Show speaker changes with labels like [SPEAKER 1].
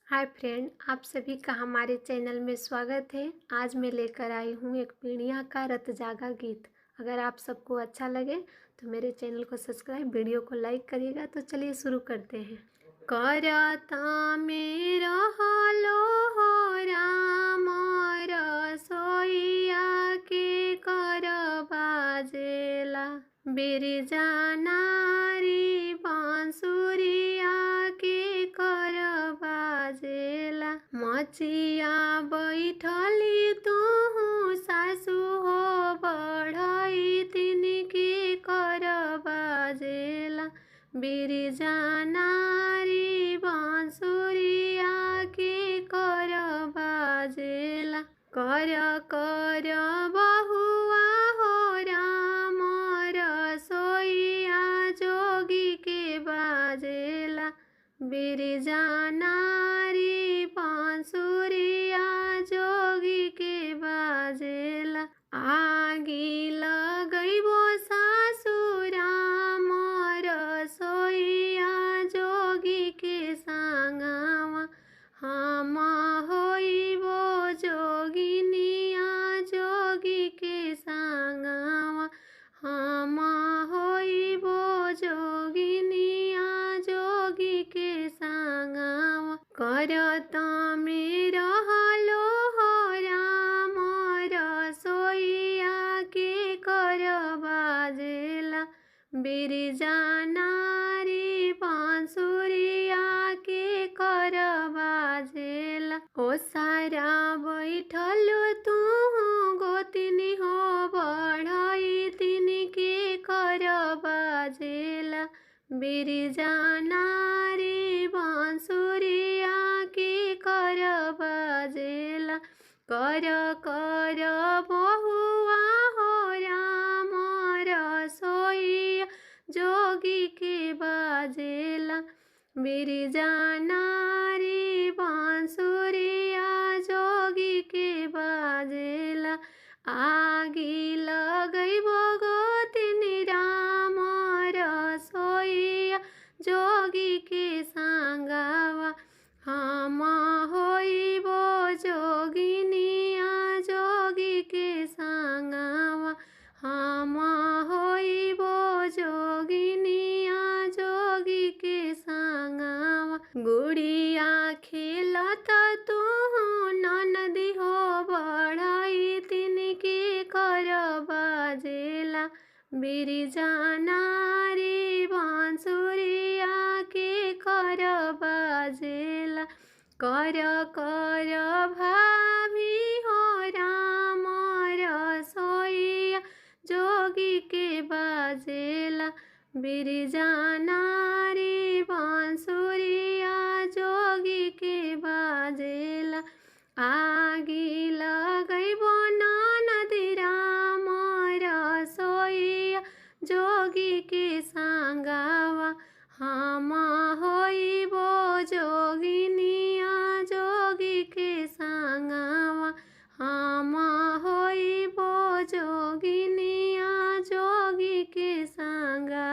[SPEAKER 1] Hi friend, आप सभी का हमारे चैनल में स्वागत है। आज मैं लेकर आई हूँ एक पीड़िया का रत जागा गीत। अगर आप सबको अच्छा लगे तो मेरे चैनल को सब्सक्राइब, वीडियो को लाइक करिएगा। तो चलिए शुरू करते हैं। करता मेरा हालो हो राम रसोइया के कर बाजेला बिरजा नारी बांसुरिया के कर बाजेला मचिया बैठली तू सासु हो बढ़ई तिनके कर बाजेला बिरजा नारी बांसुरिया के कर बाजेला कर कर बहुआ हो राम रसोइया जोगी के बाजेला बिरजा नारी बांसुरिया जोगी के बाजेला आगी लगैबो सासु राम रसोइया जोगी के संगवा हम होइबो जोगिनिया जोगी के संगवा हम होइबो जोगिनिया जोगी के संगवा करता मेरा हालो हो राम रसोइया के कर बाजेला बिरजा नारी बांसुरिया के कर बाजेला ओ सारा बैठल तू गोतिनी हो बढ़ई तिनके कर बाजेला बिरजा नारी बांसुरिया के कर बाजेला कर कर बहुआ हो राम रसोइया जोगी के बाजेला बिरजा नारी बांसुरिया जोगी के बाजेला आगी लगैबो गोतिनी राम रसोइया जोगी के संगवा हम होइबो जोगिनिया जोगी के संगवा हम होइबो जोगिनिया जोगी के संगवा गुड़िया खेलत तू ननदी हो बढ़ई तिनके कर बाजेला बिरजा नारी बांसुरिया के कर बाजेला कर कर भाभी हो राम रसोइया जोगी के बाजेला बिरजा नारी बांसुरिया जोगी के बाजेला आगी लगैबो